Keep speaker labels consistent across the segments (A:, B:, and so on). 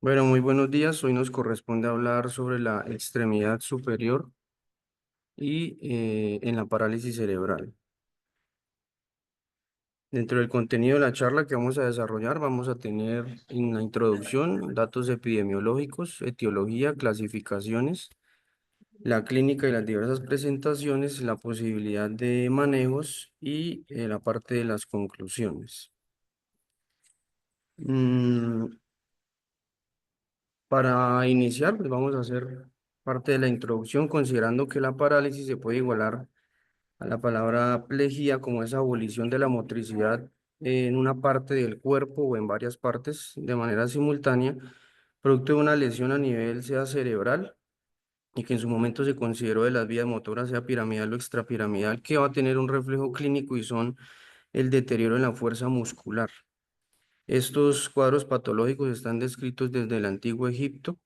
A: Bueno, muy buenos días. Hoy nos corresponde hablar sobre la extremidad superior y en la parálisis cerebral. Dentro del contenido de la charla que vamos a desarrollar, vamos a tener en la introducción datos epidemiológicos, etiología, clasificaciones, la clínica y las diversas presentaciones, la posibilidad de manejos y la parte de las conclusiones. Mm, para iniciar, pues vamos a hacer parte de la introducción considerando que la parálisis se puede igualar a la palabra plejía como esa abolición de la motricidad en una parte del cuerpo o en varias partes de manera simultánea, producto de una lesión a nivel sea cerebral y que en su momento se consideró de las vías motoras, sea piramidal o extrapiramidal, que va a tener un reflejo clínico y son el deterioro en la fuerza muscular. Estos cuadros patológicos están descritos desde el antiguo Egipto,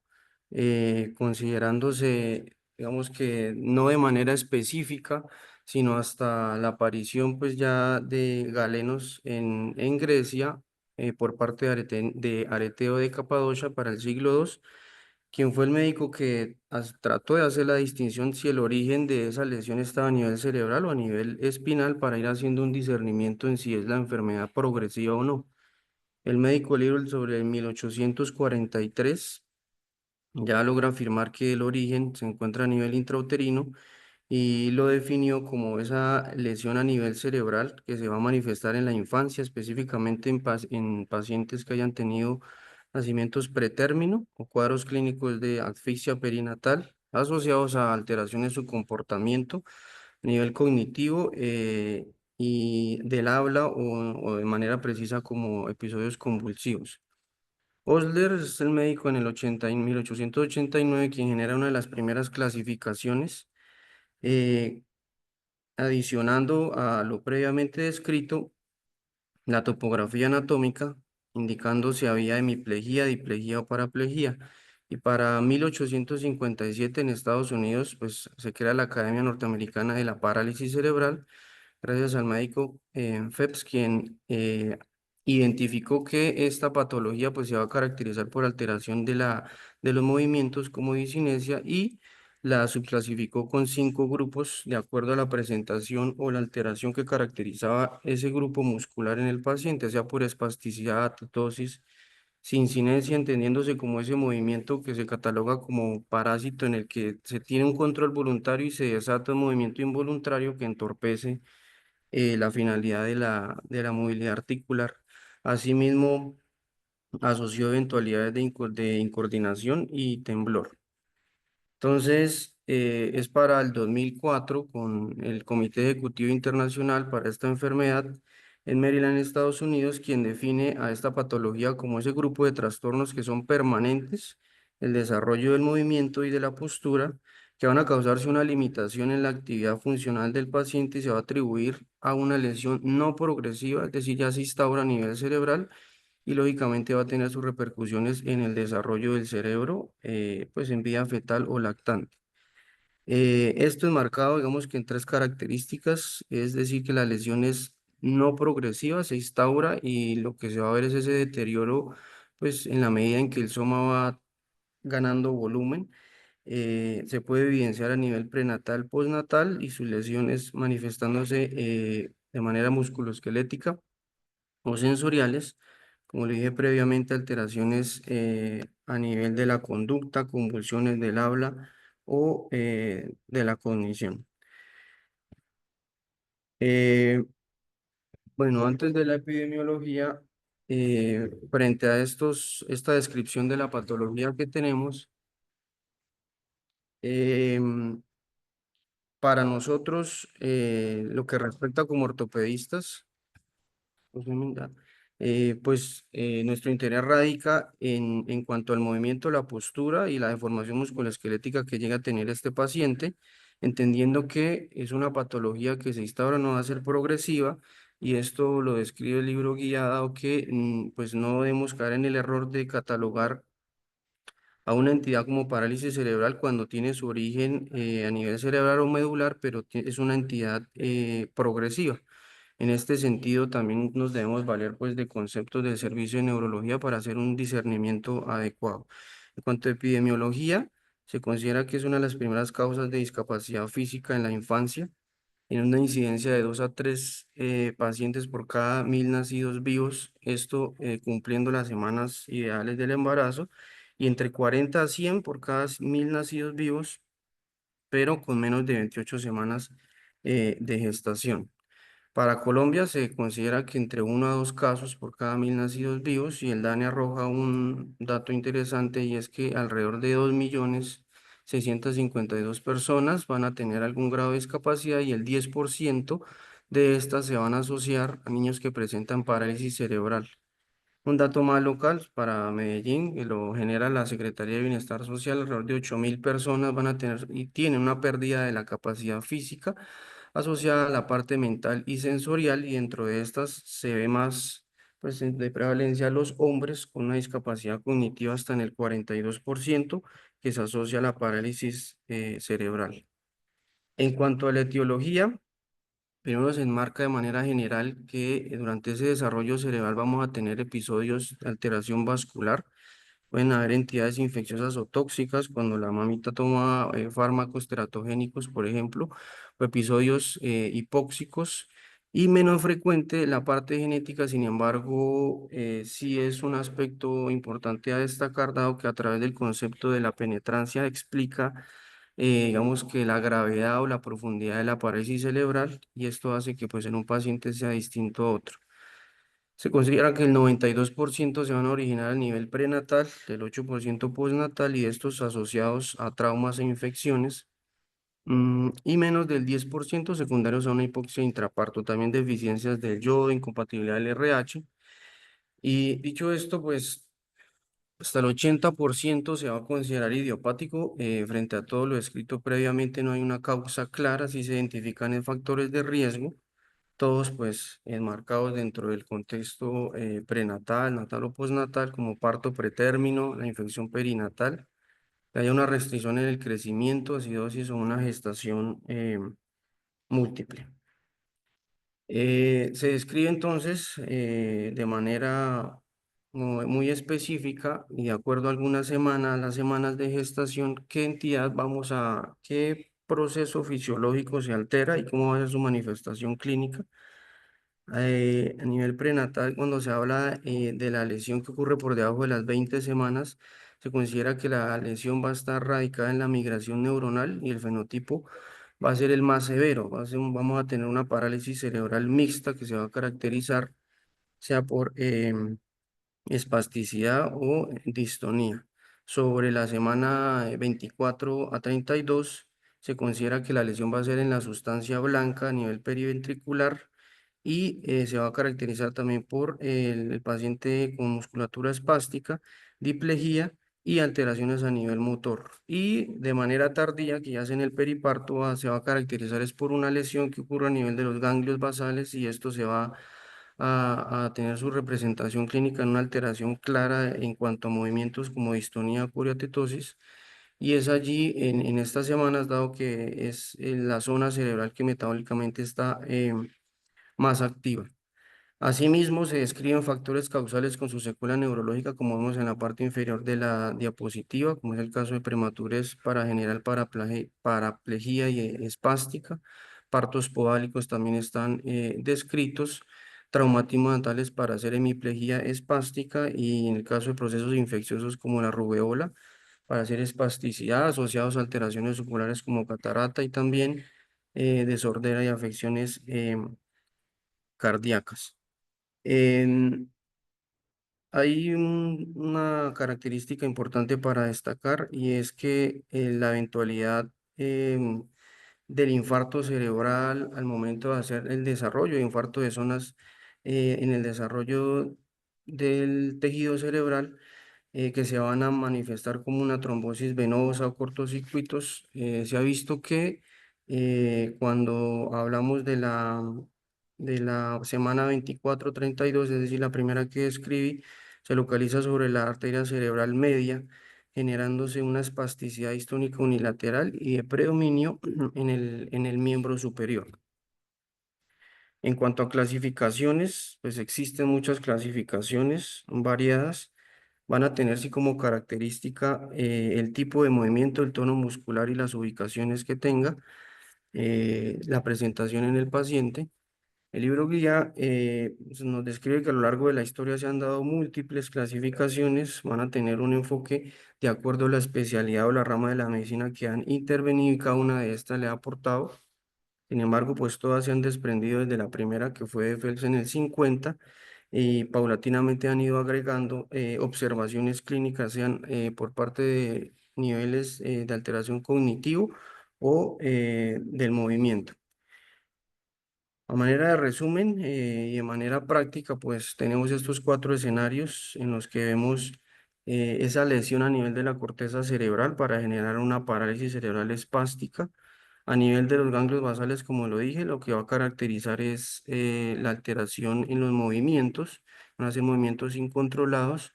A: considerándose, digamos que no de manera específica, sino hasta la aparición pues ya de galenos en Grecia por parte de Areteo de Capadocia para el siglo II, quien fue el médico que trató de hacer la distinción si el origen de esa lesión estaba a nivel cerebral o a nivel espinal para ir haciendo un discernimiento en si es la enfermedad progresiva o no. El médico Little sobre el 1843 ya logra afirmar que el origen se encuentra a nivel intrauterino y lo definió como esa lesión a nivel cerebral que se va a manifestar en la infancia, específicamente en pacientes que hayan tenido nacimientos pretérmino o cuadros clínicos de asfixia perinatal asociados a alteraciones de su comportamiento a nivel cognitivo y del habla o de manera precisa como episodios convulsivos. Osler es el médico en el 1889 quien genera una de las primeras clasificaciones, eh, adicionando a lo previamente descrito la topografía anatómica, indicando si había hemiplegia, diplegia o paraplegia. Y para 1857 en Estados Unidos, pues se crea la Academia Norteamericana de la Parálisis Cerebral, gracias al médico Phelps, quien identificó que esta patología pues se va a caracterizar por alteración de los movimientos como disinesia y la subclasificó con 5 grupos de acuerdo a la presentación o la alteración que caracterizaba ese grupo muscular en el paciente, sea por espasticidad, atotosis, sincinesia, entendiéndose como ese movimiento que se cataloga como parásito en el que se tiene un control voluntario y se desata un movimiento involuntario que entorpece la finalidad de la movilidad articular. Asimismo, asoció eventualidades de incoordinación y temblor. Entonces, es para el 2004 con el Comité Ejecutivo Internacional para esta enfermedad en Maryland, Estados Unidos, quien define a esta patología como ese grupo de trastornos que son permanentes, el desarrollo del movimiento y de la postura, que van a causarse una limitación en la actividad funcional del paciente y se va a atribuir a una lesión no progresiva, es decir, ya se instaura a nivel cerebral y lógicamente va a tener sus repercusiones en el desarrollo del cerebro, pues en vía fetal o lactante. Esto es marcado, digamos que en 3 características, es decir, que la lesión es no progresiva, se instaura y lo que se va a ver es ese deterioro, pues en la medida en que el soma va ganando volumen. Se puede evidenciar a nivel prenatal, postnatal y sus lesiones manifestándose de manera musculoesquelética o sensoriales, como le dije previamente, alteraciones a nivel de la conducta, convulsiones del habla o de la cognición. Eh, bueno, antes de la epidemiología, frente a esta descripción de la patología que tenemos, em, para nosotros, lo que respecta como ortopedistas, pues, nuestro interés radica en cuanto al movimiento, la postura y la deformación musculoesquelética que llega a tener este paciente, entendiendo que es una patología que se instaura, no va a ser progresiva, y esto lo describe el libro guía, dado que pues no debemos caer en el error de catalogar a una entidad como parálisis cerebral cuando tiene su origen a nivel cerebral o medular, pero es una entidad progresiva. En este sentido, también nos debemos valer pues de conceptos del servicio de neurología para hacer un discernimiento adecuado. En cuanto a epidemiología, se considera que es una de las primeras causas de discapacidad física en la infancia, en una incidencia de 2 a 3 pacientes por cada 1.000 nacidos vivos, esto cumpliendo las semanas ideales del embarazo, y entre 40 a 100 por cada 1.000 nacidos vivos, pero con menos de 28 semanas de gestación. Para Colombia se considera que entre 1 a 2 casos por cada 1.000 nacidos vivos, y el DANE arroja un dato interesante, y es que alrededor de 2.652.000 personas van a tener algún grado de discapacidad, y el 10% de estas se van a asociar a niños que presentan parálisis cerebral. Un dato más local para Medellín, que lo genera la Secretaría de Bienestar Social: alrededor de 8.000 personas van a tener y tienen una pérdida de la capacidad física asociada a la parte mental y sensorial, y dentro de estas se ve más pues, de prevalencia los hombres con una discapacidad cognitiva hasta en el 42%, que se asocia a la parálisis cerebral. En cuanto a la etiología, primero se enmarca de manera general que durante ese desarrollo cerebral vamos a tener episodios de alteración vascular. Pueden haber entidades infecciosas o tóxicas cuando la mamita toma fármacos teratogénicos, por ejemplo, o episodios hipóxicos. Y menos frecuente la parte genética. Sin embargo, sí es un aspecto importante a destacar, dado que a través del concepto de la penetrancia explica, digamos, que la gravedad o la profundidad de la parálisis cerebral, y esto hace que pues en un paciente sea distinto a otro. Se considera que el 92% se van a originar a nivel prenatal, el 8% postnatal, y estos asociados a traumas e infecciones, y menos del 10% secundarios a una hipoxia intraparto, también deficiencias del yodo, incompatibilidad del RH. Y dicho esto, pues hasta el 80% se va a considerar idiopático. Frente a todo lo escrito previamente, no hay una causa clara, si se identifican factores de riesgo, todos pues enmarcados dentro del contexto prenatal, natal o postnatal, como parto pretérmino, la infección perinatal, que haya una restricción en el crecimiento, acidosis o una gestación múltiple. Se describe entonces de manera muy específica y de acuerdo a algunas semanas, las semanas de gestación, qué entidad vamos a, qué proceso fisiológico se altera y cómo va a ser su manifestación clínica. A nivel prenatal, cuando se habla de la lesión que ocurre por debajo de las 20 semanas, se considera que la lesión va a estar radicada en la migración neuronal, y el fenotipo va a ser el más severo. Vamos a tener una parálisis cerebral mixta que se va a caracterizar sea por espasticidad o distonía. Sobre la semana 24 a 32 se considera que la lesión va a ser en la sustancia blanca a nivel periventricular, y se va a caracterizar también por el paciente con musculatura espástica, diplejía y alteraciones a nivel motor. Y de manera tardía, que ya es en el periparto, se va a caracterizar es por una lesión que ocurre a nivel de los ganglios basales, y esto se va a tener su representación clínica en una alteración clara en cuanto a movimientos como distonía o coriatetosis. Y es allí, en estas semanas, dado que es la zona cerebral que metabólicamente está más activa. Asimismo, se describen factores causales con su secuela neurológica, como vemos en la parte inferior de la diapositiva, como es el caso de prematurez para general paraplegia y espástica. Partos podálicos también están descritos. Traumatismos dentales para hacer hemiplegia espástica, y en el caso de procesos infecciosos como la rubeola, para hacer espasticidad asociados a alteraciones oculares como catarata, y también desordera y afecciones cardíacas. En- Hay una característica importante para destacar, y es que la eventualidad del infarto cerebral al momento de hacer el desarrollo de infarto de zonas en el desarrollo del tejido cerebral, que se van a manifestar como una trombosis venosa o cortocircuitos. Se ha visto que cuando hablamos de la semana 24-32, es decir, la primera que describí, se localiza sobre la arteria cerebral media, generándose una espasticidad histónica unilateral y de predominio en el miembro superior. En cuanto a clasificaciones, pues existen muchas clasificaciones variadas. Van a tener sí como característica el tipo de movimiento, el tono muscular y las ubicaciones que tenga, la presentación en el paciente. El libro guía pues, nos describe que a lo largo de la historia se han dado múltiples clasificaciones, van a tener un enfoque de acuerdo a la especialidad o la rama de la medicina que han intervenido y cada una de estas le ha aportado. Sin embargo, pues todas se han desprendido desde la primera que fue de Phelps en el 50 y paulatinamente han ido agregando observaciones clínicas, sean por parte de niveles de alteración cognitivo o del movimiento. A manera de resumen y de manera práctica, pues tenemos estos cuatro escenarios en los que vemos esa lesión a nivel de la corteza cerebral para generar una parálisis cerebral espástica. A nivel de los ganglios basales, como lo dije, lo que va a caracterizar es la alteración en los movimientos, van a ser movimientos incontrolados.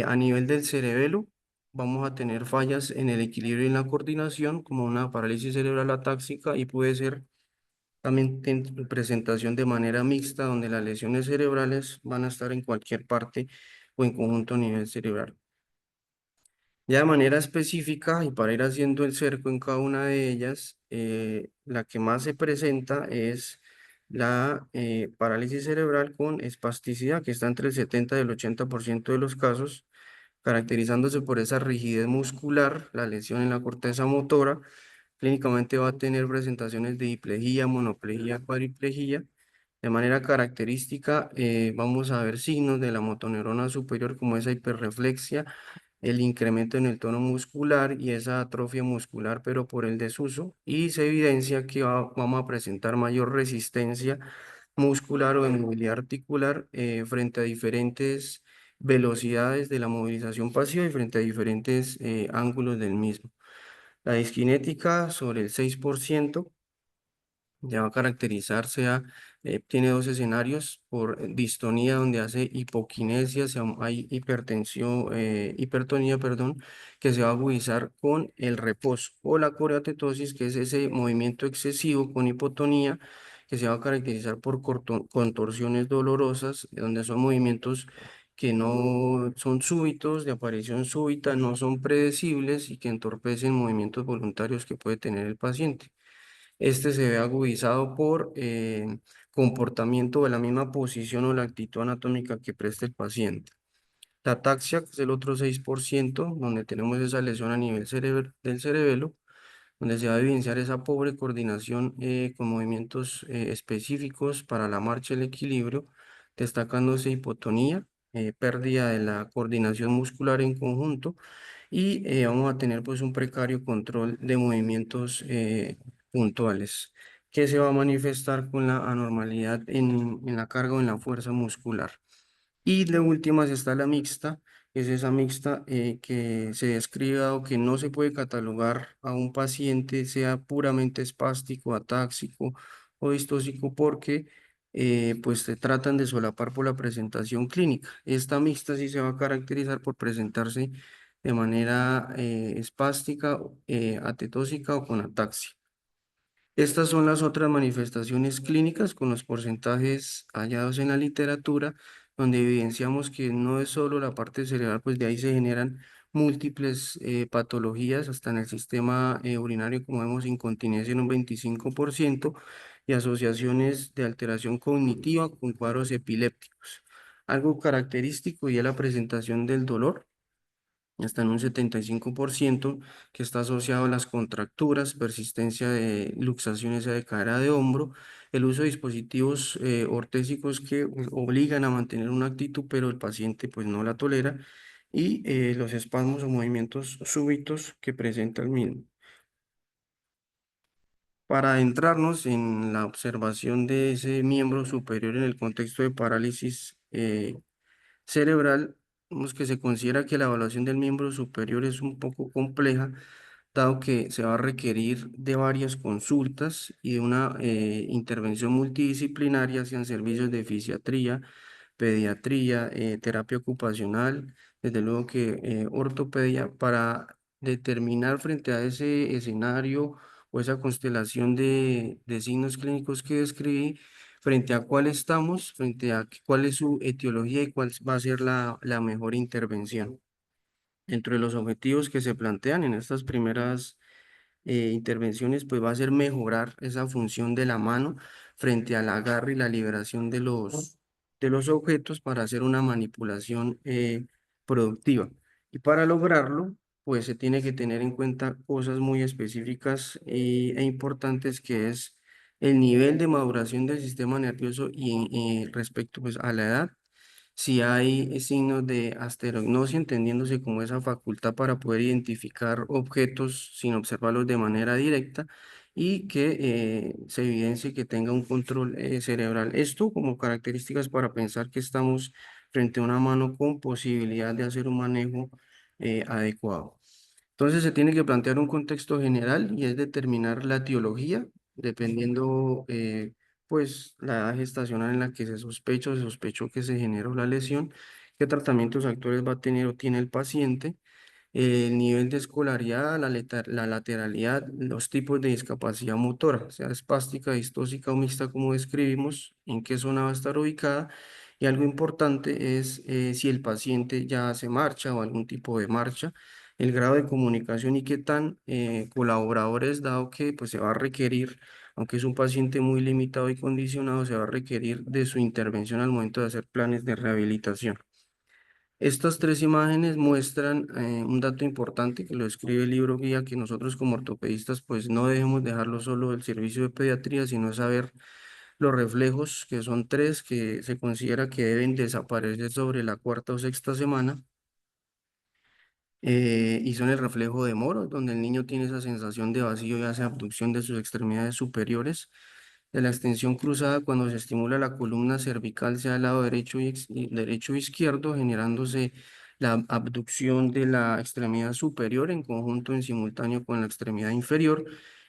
A: A nivel del cerebelo, vamos a tener fallas en el equilibrio y en la coordinación, como una parálisis cerebral atáxica, y puede ser también presentación de manera mixta, donde las lesiones cerebrales van a estar en cualquier parte o en conjunto a nivel cerebral. Ya de manera específica y para ir haciendo el cerco en cada una de ellas, la que más se presenta es la parálisis cerebral con espasticidad, que está entre el 70 y el 80% de los casos, caracterizándose por esa rigidez muscular, la lesión en la corteza motora. Clínicamente va a tener presentaciones de diplejía, monoplegia, cuadriplejía. De manera característica, vamos a ver signos de la motoneurona superior como esa hiperreflexia, el incremento en el tono muscular y esa atrofia muscular, pero por el desuso, y se evidencia que vamos a presentar mayor resistencia muscular o de movilidad articular frente a diferentes velocidades de la movilización pasiva y frente a diferentes ángulos del mismo. La disquinética sobre el 6% ya va a caracterizarse tiene dos escenarios por distonía donde hace hipoquinesia, hay hipertensión, hipertonía, perdón, que se va a agudizar con el reposo o la coreatetosis, que es ese movimiento excesivo con hipotonía que se va a caracterizar por contorsiones dolorosas, donde son movimientos que no son súbitos, de aparición súbita, no son predecibles y que entorpecen movimientos voluntarios que puede tener el paciente. Este se ve agudizado por comportamiento de la misma posición o la actitud anatómica que presta el paciente. La ataxia, que es el otro 6%, donde tenemos esa lesión a nivel del cerebelo, donde se va a evidenciar esa pobre coordinación con movimientos específicos para la marcha y el equilibrio, destacándose hipotonía, pérdida de la coordinación muscular en conjunto y vamos a tener pues un precario control de movimientos puntuales que se va a manifestar con la anormalidad en la carga o en la fuerza muscular. Y de últimas está la mixta, que es esa mixta que se describe o que no se puede catalogar a un paciente, sea puramente espástico, atáxico o distóxico, porque pues se tratan de solapar por la presentación clínica. Esta mixta sí se va a caracterizar por presentarse de manera espástica, atetósica o con ataxia. Estas son las otras manifestaciones clínicas con los porcentajes hallados en la literatura, donde evidenciamos que no es solo la parte cerebral, pues de ahí se generan múltiples patologías, hasta en el sistema urinario, como vemos, incontinencia en un 25% y asociaciones de alteración cognitiva con cuadros epilépticos. Algo característico y es la presentación del dolor está en un 75%, que está asociado a las contracturas, persistencia de luxaciones de cadera de hombro, el uso de dispositivos ortésicos que obligan a mantener una actitud, pero el paciente pues no la tolera, y los espasmos o movimientos súbitos que presenta el mismo. Para adentrarnos en la observación de ese miembro superior en el contexto de parálisis cerebral, vemos que se considera que la evaluación del miembro superior es un poco compleja, dado que se va a requerir de varias consultas y de una intervención multidisciplinaria, sean servicios de fisiatría, pediatría, terapia ocupacional, desde luego que ortopedia, para determinar frente a ese escenario o esa constelación de signos clínicos que describí, frente a cuál estamos, frente a cuál es su etiología y cuál va a ser la mejor intervención. Dentro de los objetivos que se plantean en estas primeras intervenciones, pues va a ser mejorar esa función de la mano frente al agarre y la liberación de los objetos para hacer una manipulación productiva. Y para lograrlo, pues se tiene que tener en cuenta cosas muy específicas e importantes, que es el nivel de maduración del sistema nervioso y respecto pues a la edad, si hay signos de asterognosia, entendiéndose como esa facultad para poder identificar objetos sin observarlos de manera directa, y que se evidencie que tenga un control cerebral. Esto como características para pensar que estamos frente a una mano con posibilidad de hacer un manejo adecuado. Entonces se tiene que plantear un contexto general y es determinar la etiología, dependiendo pues la edad gestacional en la que se sospechó que se generó la lesión, qué tratamientos actuales va a tener o tiene el paciente, el nivel de escolaridad, la lateralidad, los tipos de discapacidad motora, sea espástica, distóxica o mixta, como describimos, en qué zona va a estar ubicada. Y algo importante es si el paciente ya hace marcha o algún tipo de marcha, el grado de comunicación y qué tan colaborador es, dado que pues, se va a requerir, aunque es un paciente muy limitado y condicionado, se va a requerir de su intervención al momento de hacer planes de rehabilitación. Estas tres imágenes muestran un dato importante que lo escribe el libro guía, que nosotros como ortopedistas pues no debemos dejarlo solo del servicio de pediatría, sino saber los reflejos, que son tres, que se considera que deben desaparecer sobre la cuarta o sexta semana, y son el reflejo de Moro, donde el niño tiene esa sensación de vacío y hace abducción de sus extremidades superiores, de la extensión cruzada cuando se estimula la columna cervical, sea al lado derecho derecho o izquierdo, generándose la abducción de la extremidad superior en conjunto en simultáneo con la extremidad inferior,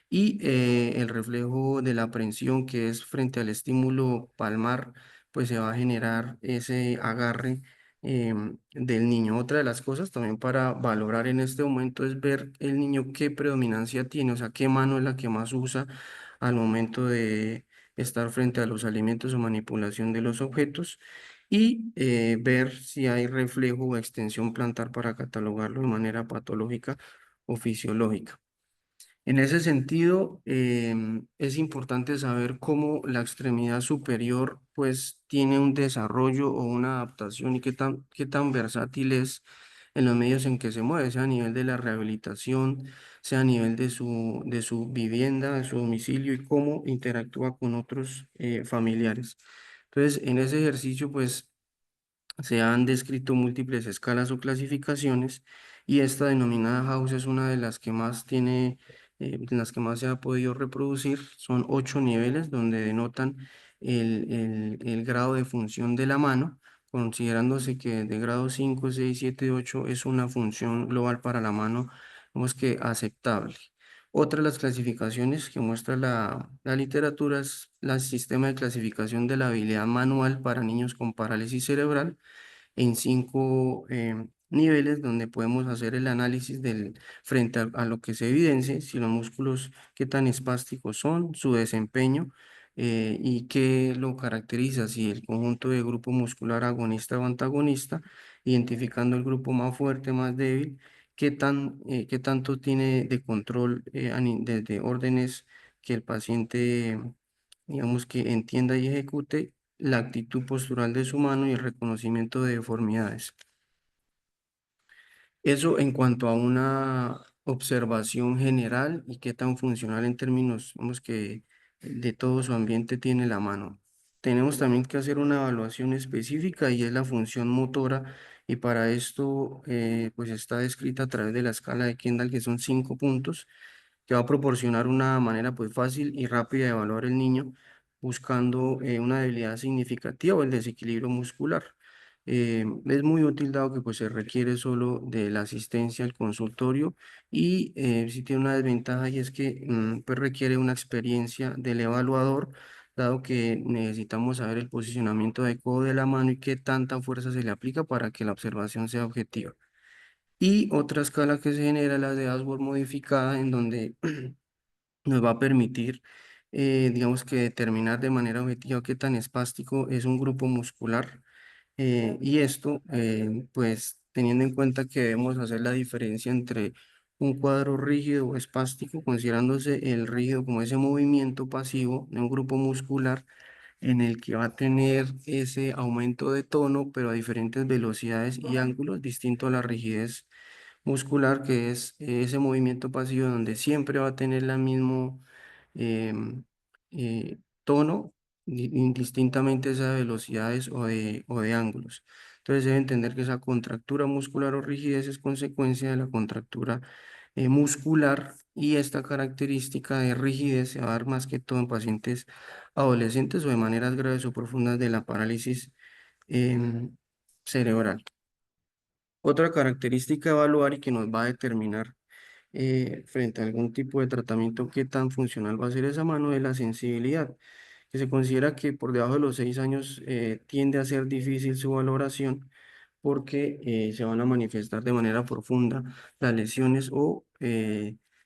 A: y el reflejo de la prensión, que es frente al estímulo palmar, pues se va a generar ese agarre del niño. Otra de las cosas también para valorar en este momento es ver el niño qué predominancia tiene, o sea, qué mano es la que más usa al momento de estar frente a los alimentos o manipulación de los objetos, y ver si hay reflejo o extensión plantar para catalogarlo de manera patológica o fisiológica. En ese sentido, es importante saber cómo la extremidad superior pues tiene un desarrollo o una adaptación y qué tan versátil es en los medios en que se mueve, sea a nivel de la rehabilitación, sea a nivel de su vivienda, de su domicilio, y cómo interactúa con otros familiares. Entonces, en ese ejercicio pues se han descrito múltiples escalas o clasificaciones, y esta denominada House es una de las que más tiene, de las que más se ha podido reproducir. Son 8 niveles donde denotan el grado de función de la mano, considerándose que de grado 5, 6, 7, 8 es una función global para la mano, digamos que aceptable. Otra de las clasificaciones que muestra la literatura es el sistema de clasificación de la habilidad manual para niños con parálisis cerebral, en 5 niveles, donde podemos hacer el análisis frente a lo que se evidencia, si los músculos, qué tan espásticos son, su desempeño, y qué lo caracteriza, si el conjunto de grupo muscular agonista o antagonista, identificando el grupo más fuerte, más débil, qué tanto tiene de control desde órdenes que el paciente, digamos, que entienda y ejecute, la actitud postural de su mano y el reconocimiento de deformidades. Eso en cuanto a una observación general y qué tan funcional en términos, vamos, que de todo su ambiente tiene la mano. Tenemos también que hacer una evaluación específica, y es la función motora, y para esto pues está descrita a través de la escala de Kendall, que son 5 puntos, que va a proporcionar una manera pues fácil y rápida de evaluar el niño, buscando una debilidad significativa o el desequilibrio muscular. Es muy útil, dado que pues se requiere solo de la asistencia al consultorio, y sí tiene una desventaja, y es que pues requiere una experiencia del evaluador, dado que necesitamos saber el posicionamiento adecuado de la mano y qué tanta fuerza se le aplica para que la observación sea objetiva. Y otra escala que se genera es la de Ashworth modificada, en donde nos va a permitir digamos que determinar de manera objetiva qué tan espástico es un grupo muscular. Y esto, pues teniendo en cuenta que debemos hacer la diferencia entre un cuadro rígido o espástico, considerándose el rígido como ese movimiento pasivo de un grupo muscular en el que va a tener ese aumento de tono, pero a diferentes velocidades y ángulos, distinto a la rigidez muscular, que es ese movimiento pasivo donde siempre va a tener la mismo em, tono, indistintamente sea de velocidades o de ángulos. Entonces debe entender que esa contractura muscular o rigidez es consecuencia de la contractura muscular, y esta característica de rigidez se va a dar más que todo en pacientes adolescentes o de maneras graves o profundas de la parálisis em, cerebral. Otra característica a evaluar y que nos va a determinar frente a algún tipo de tratamiento qué tan funcional va a ser esa mano es la sensibilidad, que se considera que por debajo de los 6 años tiende a ser difícil su valoración porque se van a manifestar de manera profunda las lesiones o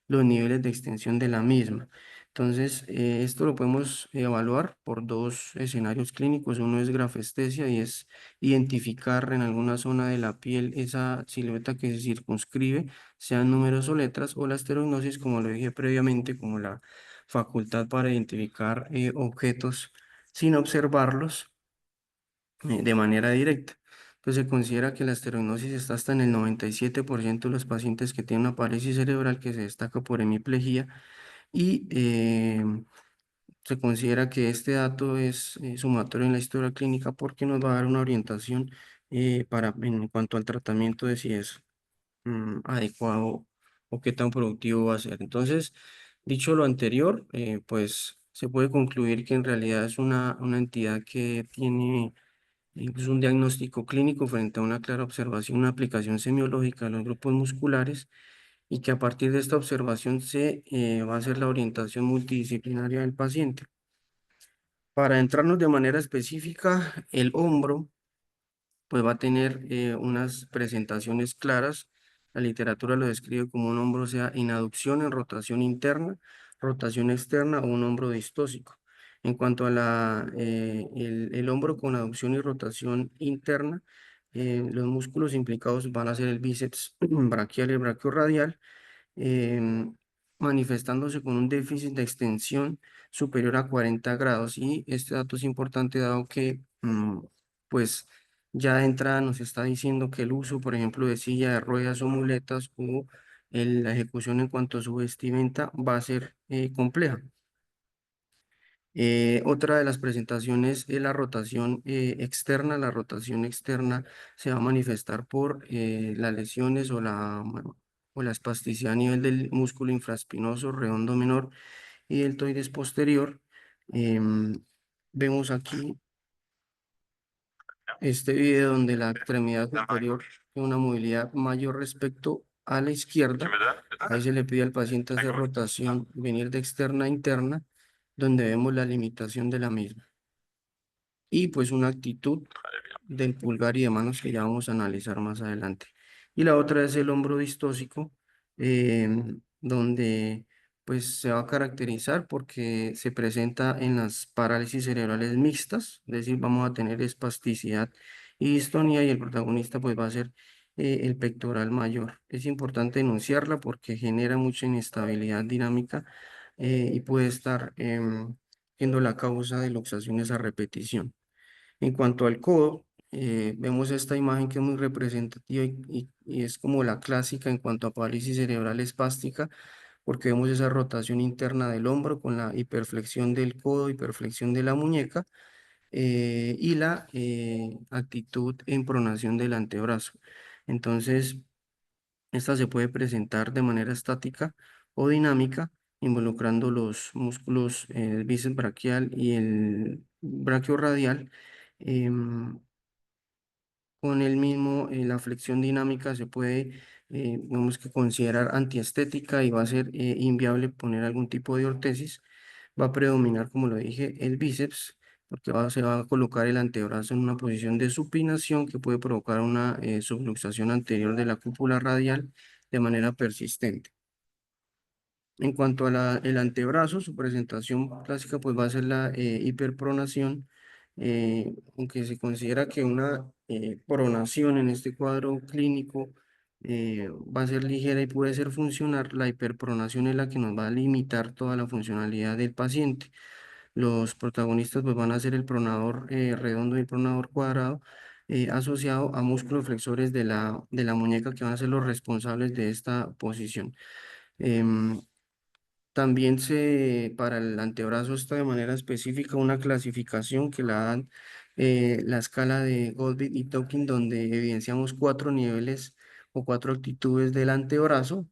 A: los niveles de extensión de la misma. Entonces, esto lo podemos evaluar por dos escenarios clínicos. Uno es grafestesia y es identificar en alguna zona de la piel esa silueta que se circunscribe, sean números o letras, o la estereognosis, como lo dije previamente, como la facultad para identificar objetos sin observarlos de manera directa. Entonces se considera que la estereognosis está hasta en el 97% de los pacientes que tienen una parálisis cerebral que se destaca por hemiplegia, y se considera que este dato es sumatorio en la historia clínica porque nos va a dar una orientación en cuanto al tratamiento de si es adecuado o qué tan productivo va a ser. Entonces, dicho lo anterior, pues se puede concluir que en realidad es una entidad que tiene incluso un diagnóstico clínico frente a una clara observación, una aplicación semiológica de los grupos musculares, y que a partir de esta observación se va a hacer la orientación multidisciplinaria del paciente. Para entrarnos de manera específica, el hombro pues va a tener unas presentaciones claras. La literatura lo describe como un hombro, sea en aducción, en rotación interna, rotación externa o un hombro distósico. En cuanto a el hombro con aducción y rotación interna, los músculos implicados van a ser el bíceps braquial y el brachiorradial, em, manifestándose con un déficit de extensión superior a 40 grados. Y este dato es importante dado que, pues, ya de entrada nos está diciendo que el uso, por ejemplo, de silla de ruedas o muletas o la ejecución en cuanto a su vestimenta va a ser compleja. Otra de las presentaciones es la rotación externa. La rotación externa se va a manifestar por las lesiones o la espasticidad a nivel del músculo infraespinoso redondo menor y deltoides posterior. Em, Vemos aquí este video donde la extremidad superior tiene una movilidad mayor respecto a la izquierda. Ahí se le pide al paciente hacer rotación, venir de externa a interna, donde vemos la limitación de la misma. Y pues una actitud del pulgar y de manos que ya vamos a analizar más adelante. Y la otra es el hombro distósico, donde pues se va a caracterizar porque se presenta en las parálisis cerebrales mixtas, es decir, vamos a tener espasticidad y distonía, y el protagonista pues va a ser el pectoral mayor. Es importante denunciarla porque genera mucha inestabilidad dinámica y puede estar siendo la causa de luxaciones a repetición. En cuanto al codo, vemos esta imagen que es muy representativa y es como la clásica en cuanto a parálisis cerebral espástica, porque vemos esa rotación interna del hombro con la hiperflexión del codo, hiperflexión de la muñeca, y la actitud en pronación del antebrazo. Entonces, esta se puede presentar de manera estática o dinámica, involucrando los músculos el bíceps braquial y el brachiorradial. em, con el mismo, la flexión dinámica se puede, digamos que considerar antiestética, y va a ser inviable poner algún tipo de ortesis. Va a predominar, como lo dije, el bíceps, porque se va a colocar el antebrazo en una posición de supinación que puede provocar una subluxación anterior de la cúpula radial de manera persistente. En cuanto a el antebrazo, su presentación clásica pues va a ser la hiperpronación, aunque se considera que una pronación en este cuadro clínico va a ser ligera y puede ser funcional. La hiperpronación es la que nos va a limitar toda la funcionalidad del paciente. Los protagonistas pues, van a ser el pronador redondo y el pronador cuadrado, asociado a músculos flexores de la muñeca, que van a ser los responsables de esta posición. Em, También para el antebrazo está de manera específica una clasificación que la dan la escala de Goldberg y Tolkien, donde evidenciamos cuatro niveles o cuatro actitudes del antebrazo.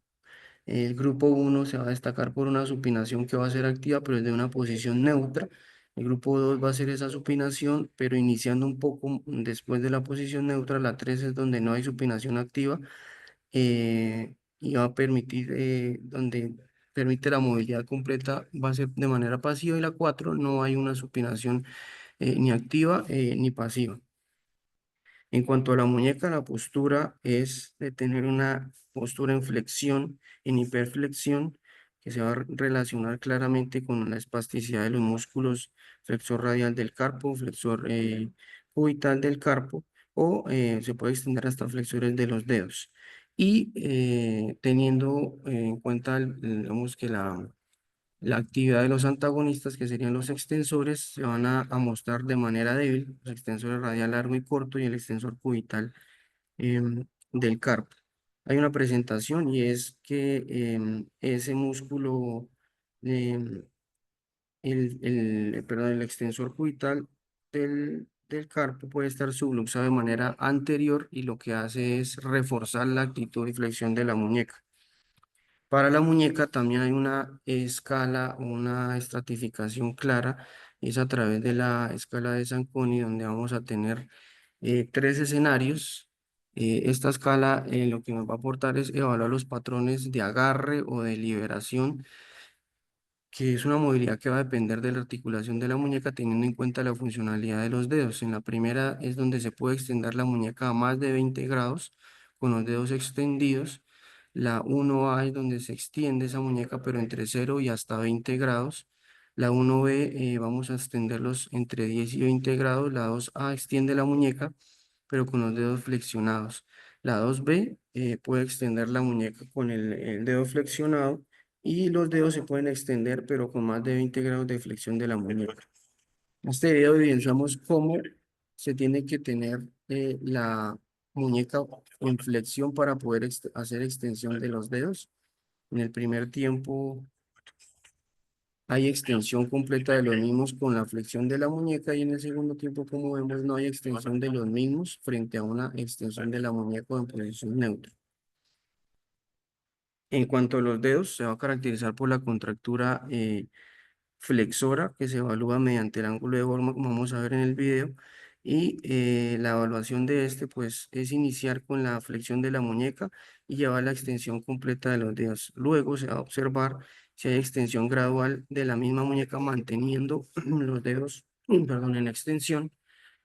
A: El grupo uno se va a destacar por una supinación que va a ser activa, pero es de una posición neutra. El grupo 2 va a ser esa supinación, pero iniciando un poco después de la posición neutra. La 3 es donde no hay supinación activa, y va a permitir, donde permite la movilidad completa, va a ser de manera pasiva. Y la 4 no hay una supinación ni activa ni pasiva. En cuanto a la muñeca, la postura es de tener una postura en flexión, en hiperflexión, que se va a relacionar claramente con la espasticidad de los músculos flexor radial del carpo, flexor cubital del carpo, o se puede extender hasta flexores de los dedos. Y teniendo en cuenta, digamos que la actividad de los antagonistas, que serían los extensores, se van a mostrar de manera débil, los extensores radial largo y corto y el extensor cubital del carpo. Hay una presentación y es que ese músculo, em, perdón, el extensor cubital del carpo puede estar subluxado de manera anterior, y lo que hace es reforzar la actitud y flexión de la muñeca. Para la muñeca también hay una escala, una estratificación clara, es a través de la escala de Zanconi, donde vamos a tener tres escenarios. Esta escala lo que nos va a aportar es evaluar los patrones de agarre o de liberación, que es una movilidad que va a depender de la articulación de la muñeca, teniendo en cuenta la funcionalidad de los dedos. En la primera es donde se puede extender la muñeca a más de 20 grados con los dedos extendidos. La 1A es donde se extiende esa muñeca, pero entre 0 y hasta 20 grados. La 1B vamos a extenderlos entre 10 y 20 grados. La 2A extiende la muñeca, pero con los dedos flexionados. La 2B puede extender la muñeca con el dedo flexionado, y los dedos se pueden extender, pero con más de 20 grados de flexión de la muñeca. En este video evidenciamos cómo se tiene que tener la muñeca en flexión para poder hacer extensión de los dedos. En el primer tiempo hay extensión completa de los mismos con la flexión de la muñeca, y en el segundo tiempo, como vemos, no hay extensión de los mismos frente a una extensión de la muñeca en posición neutra. En cuanto a los dedos, se va a caracterizar por la contractura flexora, que se evalúa mediante el ángulo de forma, como vamos a ver en el video. Y la evaluación de este pues es iniciar con la flexión de la muñeca y llevar la extensión completa de los dedos. Luego se va a observar si hay extensión gradual de la misma muñeca, manteniendo los dedos, perdón, en extensión.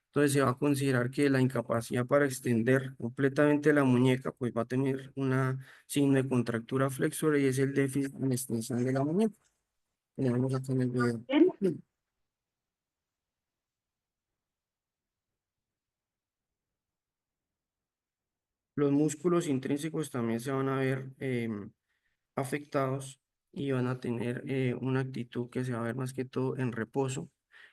A: Entonces se va a considerar que la incapacidad para extender completamente la muñeca pues va a tener una signo de contractura flexora, y es el déficit en extensión de la muñeca. Tenemos acá en el video. Los músculos intrínsecos también se van a ver afectados, y van a tener una actitud que se va a ver más que todo en reposo.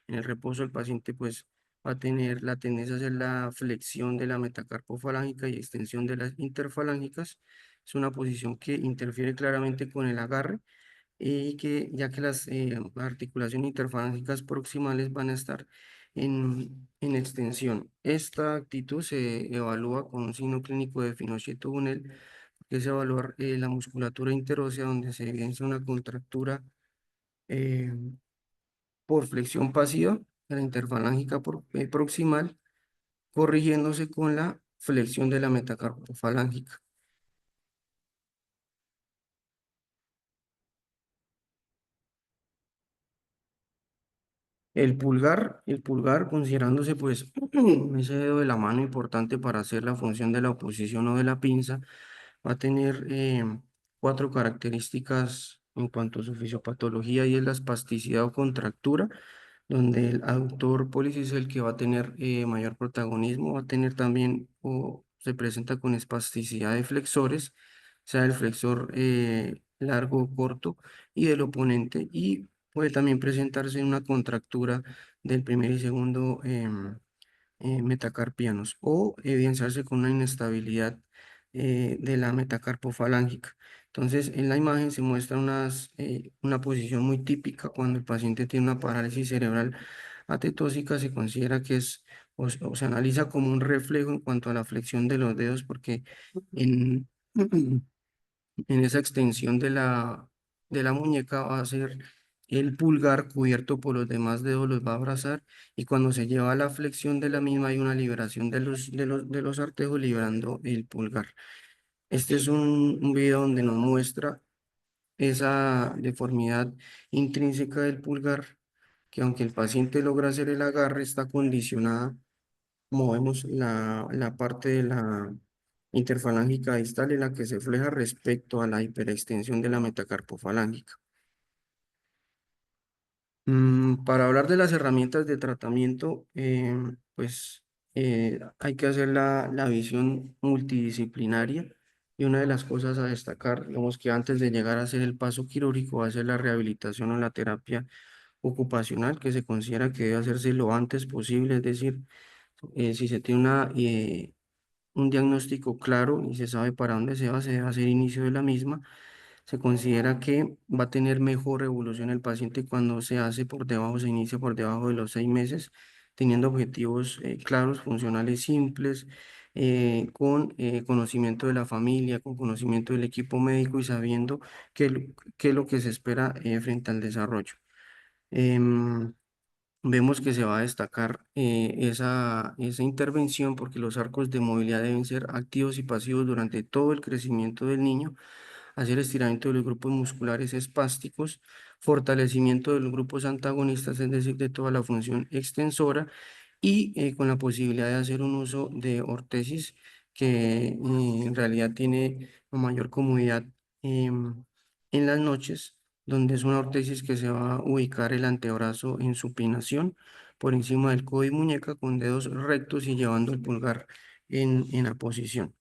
A: En el reposo el paciente pues va a tener la tendencia a hacer la flexión de la metacarpofalángica y extensión de las interfalángicas. Es una posición que interfiere claramente con el agarre, y que ya que las articulaciones interfalángicas proximales van a estar en extensión. Esta actitud se evalúa con un signo clínico de Finochet-Bunel, que es evaluar la musculatura interósea, donde se evidencia una contractura eh, por flexión pasiva de la interfalángica proximal, corrigiéndose con la flexión de la metacarpofalángica. El pulgar considerándose pues ese dedo de la mano importante para hacer la función de la oposición o de la pinza, va a tener cuatro características en cuanto a su fisiopatología y es la espasticidad o contractura, donde el autor pólisis es el que va a tener mayor protagonismo, va a tener también o se presenta con espasticidad de flexores, sea el flexor largo o corto y del oponente, y puede también presentarse una contractura del primer y segundo metacarpianos o evidenciarse con una inestabilidad de la metacarpofalángica. Entonces, en la imagen se muestra una posición muy típica cuando el paciente tiene una parálisis cerebral atetósica, se considera que es o se analiza como un reflejo en cuanto a la flexión de los dedos, porque en, en esa extensión de la muñeca va a ser el pulgar cubierto por los demás dedos, los va a abrazar y cuando se lleva a la flexión de la misma hay una liberación de los artejos liberando el pulgar. Este es un video donde nos muestra esa deformidad intrínseca del pulgar, que aunque el paciente logra hacer el agarre, está condicionada. Movemos la parte de la interfalángica distal en la que se fleja respecto a la hiperextensión de la metacarpofalángica. Para hablar de las herramientas de tratamiento, pues hay que hacer la visión multidisciplinaria y una de las cosas a destacar, digamos que antes de llegar a hacer el paso quirúrgico, va a ser la rehabilitación o la terapia ocupacional, que se considera que debe hacerse lo antes posible, es decir, si se tiene un diagnóstico claro y se sabe para dónde se debe hacer inicio de la misma. Se considera que va a tener mejor evolución el paciente cuando se hace por debajo, se inicia por debajo de los 6 meses, teniendo objetivos claros, funcionales, simples, con conocimiento de la familia, con conocimiento del equipo médico y sabiendo qué es lo que se espera frente al desarrollo. Em, Vemos que se va a destacar esa intervención porque los arcos de movilidad deben ser activos y pasivos durante todo el crecimiento del niño, hacer estiramiento de los grupos musculares espásticos, fortalecimiento de los grupos antagonistas, es decir, de toda la función extensora, y con la posibilidad de hacer un uso de ortesis que en realidad tiene mayor comodidad en las noches, donde es una ortesis que se va a ubicar el antebrazo en supinación por encima del codo y muñeca con dedos rectos y llevando el pulgar en la posición.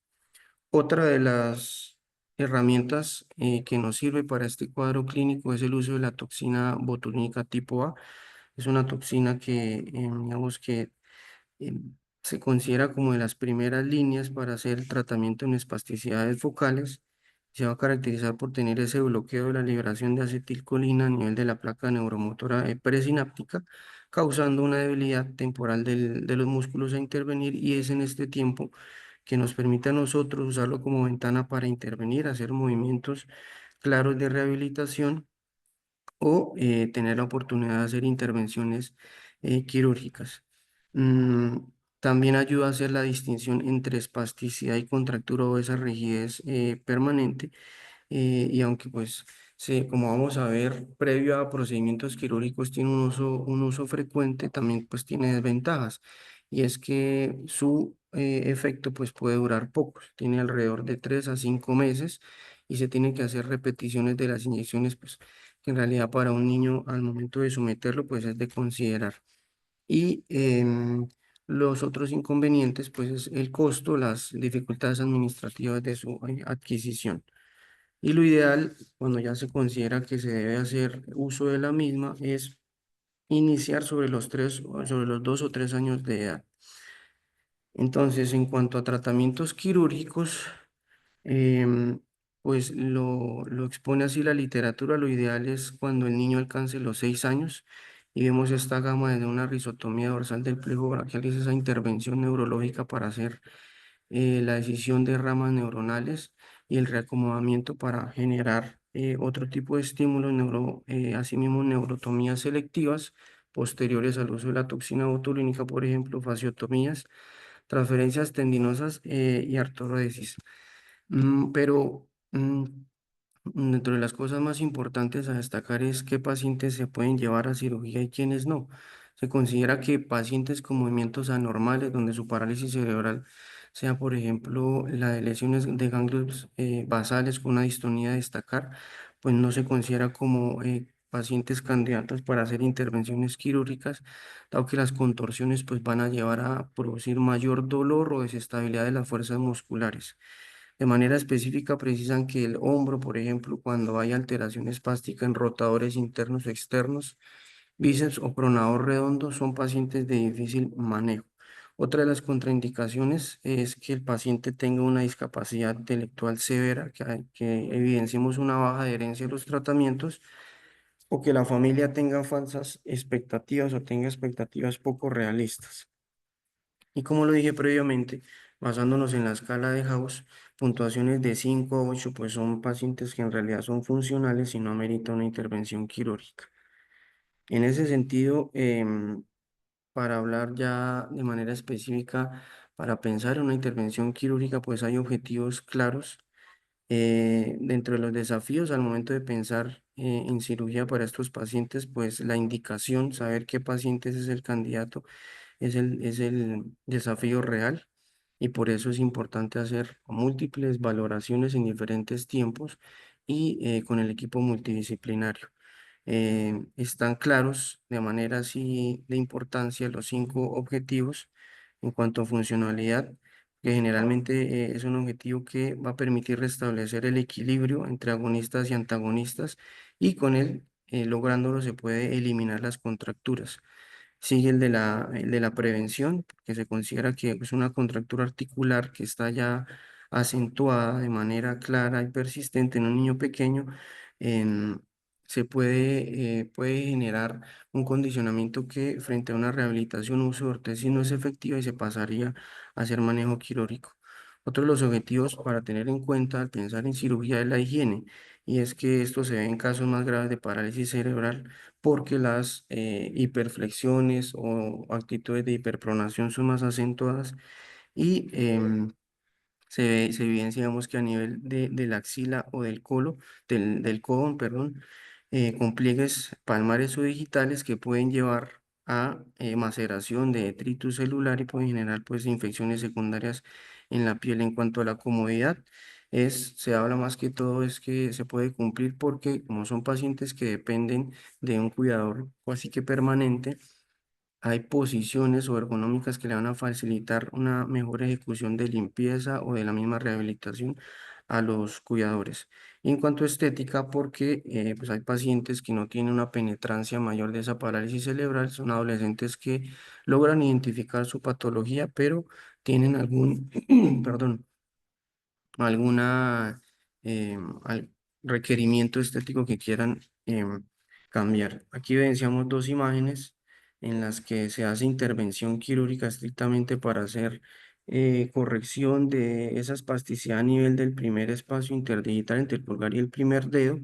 A: Otra de las herramientas que nos sirve para este cuadro clínico es el uso de la toxina botulínica tipo A. Es una toxina que, digamos que eh, se considera como de las primeras líneas para hacer el tratamiento en espasticidades focales. Se va a caracterizar por tener ese bloqueo de la liberación de acetilcolina a nivel de la placa neuromotora presináptica, causando una debilidad temporal de los músculos a intervenir y es en este tiempo que nos permite a nosotros usarlo como ventana para intervenir, hacer movimientos claros de rehabilitación o tener la oportunidad de hacer intervenciones quirúrgicas. Mm, También ayuda a hacer la distinción entre espasticidad y contractura o esa rigidez permanente y aunque pues como vamos a ver, previo a procedimientos quirúrgicos tiene un uso frecuente, también pues tiene desventajas y es que su efecto pues puede durar poco, tiene alrededor de 3 a 5 meses y se tienen que hacer repeticiones de las inyecciones pues que en realidad para un niño al momento de someterlo pues es de considerar. Y los otros inconvenientes pues es el costo, las dificultades administrativas de su adquisición. Y lo ideal, cuando ya se considera que se debe hacer uso de la misma, es iniciar sobre los 2 o 3 años de edad. Entonces, en cuanto a tratamientos quirúrgicos, em, pues lo expone así la literatura. Lo ideal es cuando el niño alcance los 6 años y vemos esta gama de una risotomía dorsal del pliejo braquial, que es esa intervención neurológica para hacer la decisión de ramas neuronales y el reacomodamiento para generar otro tipo de estímulos, asimismo neurotomías selectivas posteriores al uso de la toxina botulínica, por ejemplo, fasciotomías, transferencias tendinosas y artrodesis. Pero dentro de las cosas más importantes a destacar es qué pacientes se pueden llevar a cirugía y quiénes no. Se considera que pacientes con movimientos anormales, donde su parálisis cerebral sea, por ejemplo, la de lesiones de ganglios basales con una distonía a destacar, pues no se considera como pacientes candidatos para hacer intervenciones quirúrgicas, dado que las contorsiones pues van a llevar a producir mayor dolor o desestabilidad de las fuerzas musculares. De manera específica precisan que el hombro, por ejemplo, cuando hay alteración espástica en rotadores internos o externos, bíceps o pronador redondo, son pacientes de difícil manejo. Otra de las contraindicaciones es que el paciente tenga una discapacidad intelectual severa, que evidenciemos una baja adherencia a los tratamientos o que la familia tenga falsas expectativas o tenga expectativas poco realistas. Y como lo dije previamente, basándonos en la escala de House, puntuaciones de 5 a 8 pues son pacientes que en realidad son funcionales y no ameritan una intervención quirúrgica. En ese sentido, para hablar ya de manera específica, para pensar en una intervención quirúrgica, pues hay objetivos claros. Dentro de los desafíos al momento de pensar en cirugía para estos pacientes, pues la indicación, saber qué pacientes es el candidato, es el desafío real y por eso es importante hacer múltiples valoraciones en diferentes tiempos y con el equipo multidisciplinario. Están claros de manera así de importancia los 5 objetivos en cuanto a funcionalidad, que generalmente es un objetivo que va a permitir restablecer el equilibrio entre agonistas y antagonistas y con él, lográndolo, se puede eliminar las contracturas. Sigue el de la prevención, que se considera que es una contractura articular que está ya acentuada de manera clara y persistente en un niño pequeño. em, puede generar un condicionamiento que frente a una rehabilitación o uso de ortesis no es efectiva y se pasaría a hacer manejo quirúrgico. Otro de los objetivos para tener en cuenta al pensar en cirugía es la higiene, y es que esto se ve en casos más graves de parálisis cerebral porque las hiperflexiones o actitudes de hiperpronación son más acentuadas y se evidencia, digamos, que a nivel de la axila o del codo, perdón, con pliegues palmares o digitales que pueden llevar a maceración de detritus celular y pueden generar pues infecciones secundarias en la piel. En cuanto a la comodidad, se habla más que todo es que se puede cumplir porque como son pacientes que dependen de un cuidador casi que permanente, hay posiciones o ergonómicas que le van a facilitar una mejor ejecución de limpieza o de la misma rehabilitación a los cuidadores. Y en cuanto a estética, porque pues hay pacientes que no tienen una penetrancia mayor de esa parálisis cerebral, son adolescentes que logran identificar su patología, pero tienen algún, perdón, alguna requerimiento estético que quieran cambiar. Aquí evidenciamos 2 imágenes en las que se hace intervención quirúrgica estrictamente para hacer corrección de esa espasticidad a nivel del primer espacio interdigital entre el pulgar y el primer dedo,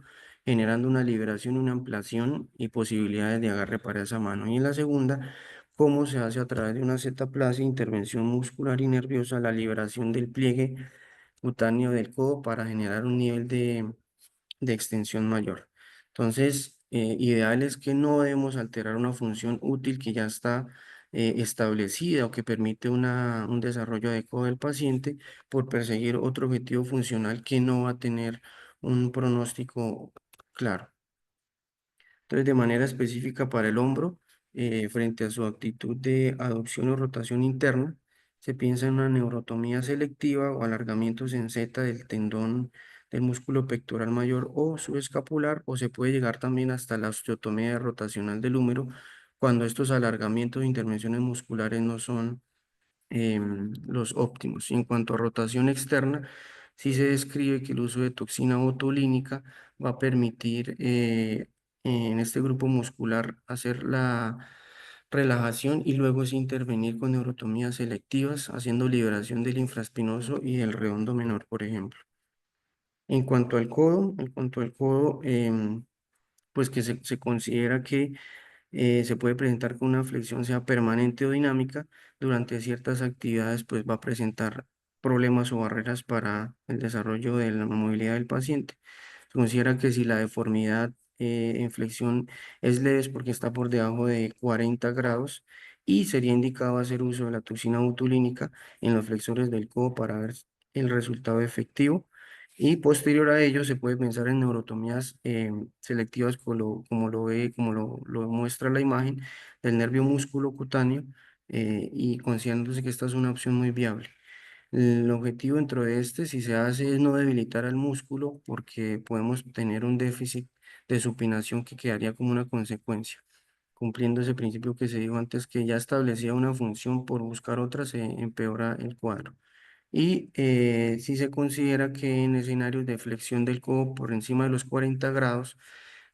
A: generando una liberación, una ampliación y posibilidades de agarre para esa mano. Y en la segunda, cómo se hace a través de una Z-plasia, intervención muscular y nerviosa, la liberación del pliegue cutáneo del codo para generar un nivel de extensión mayor. Entonces, ideal es que no debemos alterar una función útil que ya está establecida o que permite un desarrollo adecuado del paciente por perseguir otro objetivo funcional que no va a tener un pronóstico claro. Entonces, de manera específica para el hombro, frente a su actitud de adopción o rotación interna, se piensa en una neurotomía selectiva o alargamientos en Z del tendón del músculo pectoral mayor o subescapular, o se puede llegar también hasta la osteotomía rotacional del húmero cuando estos alargamientos e intervenciones musculares no son los óptimos. Y en cuanto a rotación externa, sí se describe que el uso de toxina botulínica va a permitir en este grupo muscular hacer la relajación y luego es intervenir con neurotomías selectivas, haciendo liberación del infraespinoso y del redondo menor, por ejemplo. En cuanto al codo, pues que se considera que se puede presentar con una flexión, sea permanente o dinámica, durante ciertas actividades, pues va a presentar problemas o barreras para el desarrollo de la movilidad del paciente. Se considera que si la deformidad en flexión es leve es porque está por debajo de 40 grados y sería indicado hacer uso de la toxina botulínica en los flexores del codo para ver el resultado efectivo. Y posterior a ello se puede pensar en neurotomías selectivas como lo muestra la imagen del nervio músculo cutáneo y considerándose que esta es una opción muy viable. El objetivo dentro de este, si se hace, es no debilitar al músculo porque podemos tener un déficit de supinación que quedaría como una consecuencia, cumpliendo ese principio que se dijo antes, que ya establecía una función por buscar otra, se empeora el cuadro. Y si se considera que en escenarios de flexión del codo por encima de los 40 grados,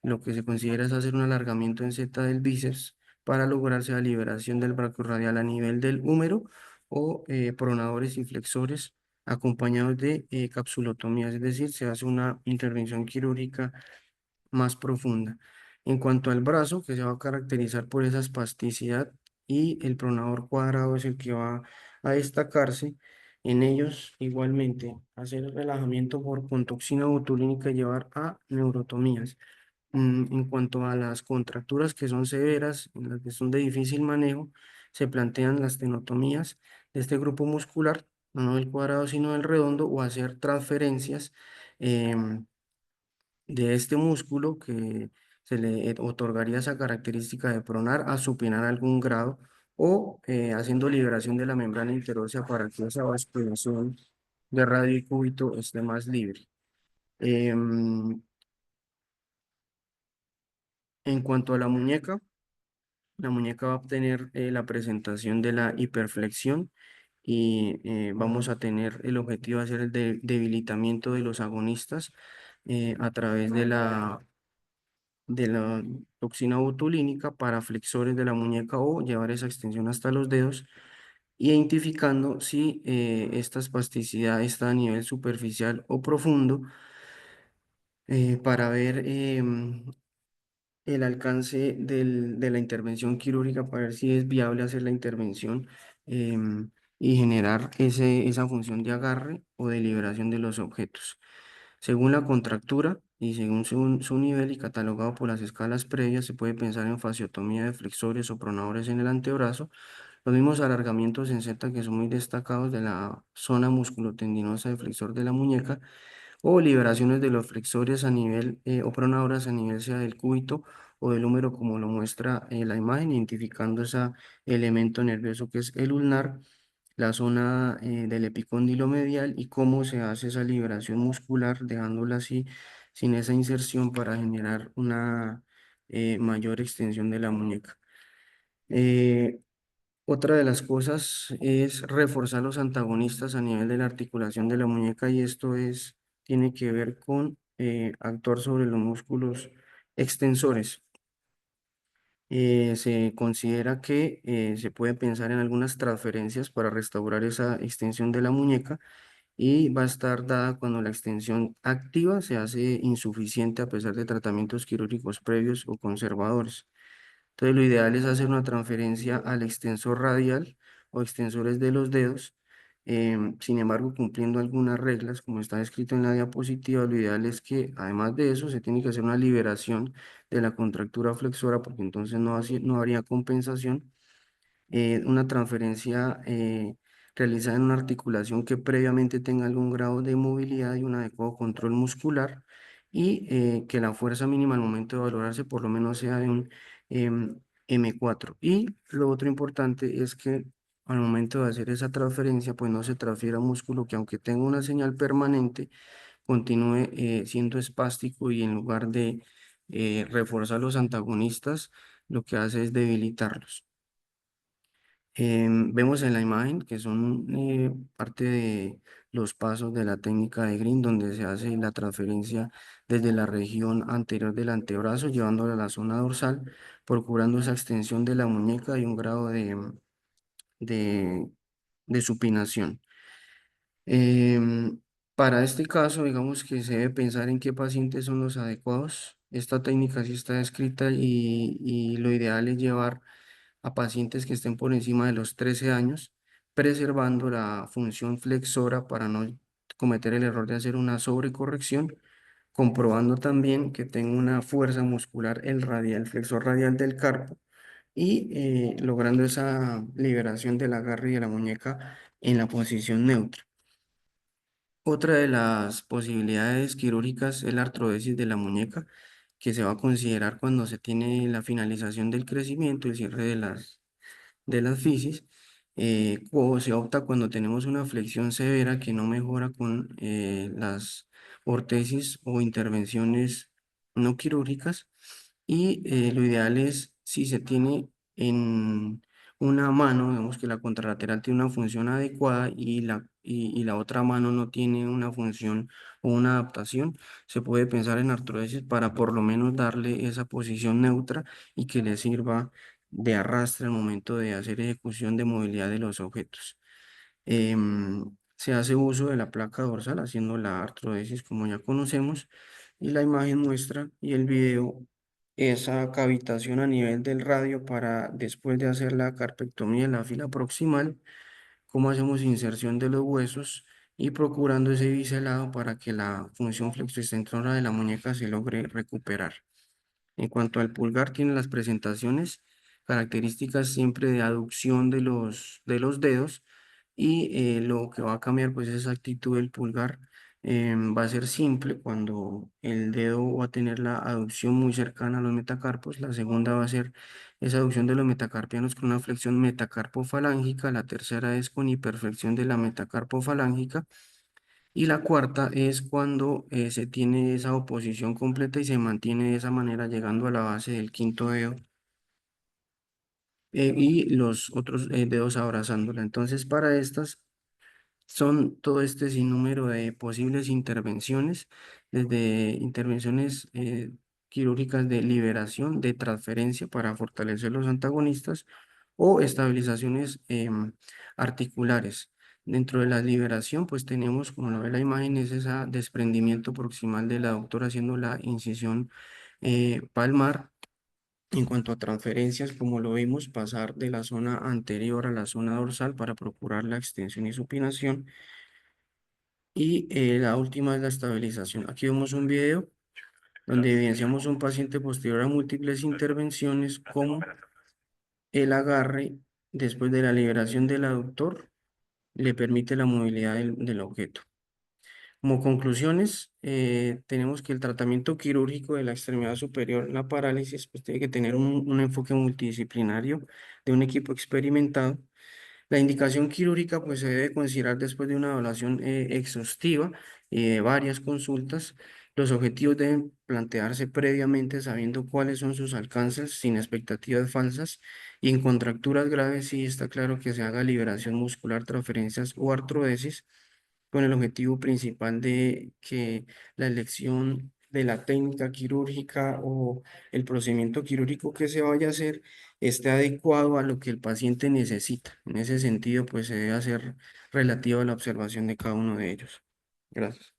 A: lo que se considera es hacer un alargamiento en Z del bíceps para lograrse la liberación del brachiorradial a nivel del húmero o pronadores y flexores acompañados de capsulotomías, es decir, se hace una intervención quirúrgica más profunda. En cuanto al brazo, que se va a caracterizar por esa espasticidad y el pronador cuadrado es el que va a destacarse. En ellos, igualmente, hacer el relajamiento por contoxina botulínica y llevar a neurotomías. En cuanto a las contracturas que son severas, en las que son de difícil manejo, se plantean las tenotomías de este grupo muscular, no del cuadrado, sino del redondo, o hacer transferencias em, de este músculo que se le otorgaría esa característica de pronar a supinar a algún grado o haciendo liberación de la membrana interósea para que esa vasculación de radio y cúbito esté más libre. Em, en cuanto a la muñeca va a obtener la presentación de la hiperflexión y vamos a tener el objetivo de hacer el debilitamiento de los agonistas a través de la toxina botulínica para flexores de la muñeca o llevar esa extensión hasta los dedos, identificando si esta espasticidad está a nivel superficial o profundo para ver el alcance de la intervención quirúrgica, para ver si es viable hacer la intervención y generar esa función de agarre o de liberación de los objetos. Según la contractura y según su nivel y catalogado por las escalas previas, se puede pensar en fasciotomía de flexores o pronadores en el antebrazo, los mismos alargamientos en Z que son muy destacados de la zona musculotendinosa del flexor de la muñeca o liberaciones de los flexores a nivel o pronadoras a nivel sea del cúbito o del húmero como lo muestra la imagen, identificando ese elemento nervioso que es el ulnar, la zona del epicóndilo medial y cómo se hace esa liberación muscular, dejándola así sin esa inserción para generar una mayor extensión de la muñeca. Eh, Otra de las cosas es reforzar los antagonistas a nivel de la articulación de la muñeca y tiene que ver con actuar sobre los músculos extensores. Se considera que se puede pensar en algunas transferencias para restaurar esa extensión de la muñeca y va a estar dada cuando la extensión activa se hace insuficiente a pesar de tratamientos quirúrgicos previos o conservadores. Entonces, lo ideal es hacer una transferencia al extensor radial o extensores de los dedos. Sin embargo, cumpliendo algunas reglas, como está escrito en la diapositiva, lo ideal es que, además de eso, se tiene que hacer una liberación de la contractura flexora, porque entonces no habría compensación una transferencia realizada en una articulación que previamente tenga algún grado de movilidad y un adecuado control muscular y que la fuerza mínima al momento de valorarse por lo menos sea de un M4. Y lo otro importante es que al momento de hacer esa transferencia, pues no se transfiera músculo que aunque tenga una señal permanente, continúe siendo espástico y en lugar de reforzar los antagonistas, lo que hace es debilitarlos. Vemos en la imagen que son parte de los pasos de la técnica de Green, donde se hace la transferencia desde la región anterior del antebrazo, llevándola a la zona dorsal, procurando esa extensión de la muñeca y un grado de, de supinación. Em, para este caso, digamos que se debe pensar en qué pacientes son los adecuados. Esta técnica sí está escrita y lo ideal es llevar a pacientes que estén por encima de los 13 años, preservando la función flexora para no cometer el error de hacer una sobrecorrección, comprobando también que tenga una fuerza muscular el flexor radial del carpo y logrando esa liberación del agarre y de la muñeca en la posición neutra. Otra de las posibilidades quirúrgicas es la artrodesis de la muñeca, que se va a considerar cuando se tiene la finalización del crecimiento y el cierre de las fisis, o se opta cuando tenemos una flexión severa que no mejora con las ortesis o intervenciones no quirúrgicas. Y lo ideal es si se tiene en una mano, vemos que la contralateral tiene una función adecuada y la otra mano no tiene una función o una adaptación, se puede pensar en artrodesis para por lo menos darle esa posición neutra y que le sirva de arrastre al momento de hacer ejecución de movilidad de los objetos. Se hace uso de la placa dorsal haciendo la artrodesis como ya conocemos y la imagen muestra y el video esa cavitación a nivel del radio para después de hacer la carpectomía en la fila proximal, cómo hacemos inserción de los huesos y procurando ese biselado para que la función flexoextensora de la muñeca se logre recuperar. En cuanto al pulgar, tiene las presentaciones características siempre de aducción de los dedos y lo que va a cambiar pues es esa actitud del pulgar. Va a ser simple cuando el dedo va a tener la aducción muy cercana a los metacarpos. La segunda va a ser esa aducción de los metacarpianos con una flexión metacarpofalángica. La tercera es con hiperflexión de la metacarpofalángica. Y la cuarta es cuando se tiene esa oposición completa y se mantiene de esa manera llegando a la base del quinto dedo y los otros dedos abrazándola. Entonces, para estas son todo este sinnúmero de posibles intervenciones, desde intervenciones quirúrgicas de liberación, de transferencia para fortalecer los antagonistas o estabilizaciones articulares. Dentro de la liberación, pues tenemos, como lo ve la imagen, es ese desprendimiento proximal de la doctora haciendo la incisión palmar. En cuanto a transferencias, como lo vimos, pasar de la zona anterior a la zona dorsal para procurar la extensión y supinación. Y la última es la estabilización. Aquí vemos un video donde evidenciamos un paciente posterior a múltiples intervenciones, como el agarre después de la liberación del aductor le permite la movilidad del objeto. Como conclusiones, tenemos que el tratamiento quirúrgico de la extremidad superior, la parálisis, pues tiene que tener un enfoque multidisciplinario de un equipo experimentado. La indicación quirúrgica pues se debe considerar después de una evaluación exhaustiva y de varias consultas. Los objetivos deben plantearse previamente sabiendo cuáles son sus alcances sin expectativas falsas y en contracturas graves sí está claro que se haga liberación muscular, transferencias o artrodesis con el objetivo principal de que la elección de la técnica quirúrgica o el procedimiento quirúrgico que se vaya a hacer esté adecuado a lo que el paciente necesita. En ese sentido, pues se debe hacer relativo a la observación de cada uno de ellos. Gracias.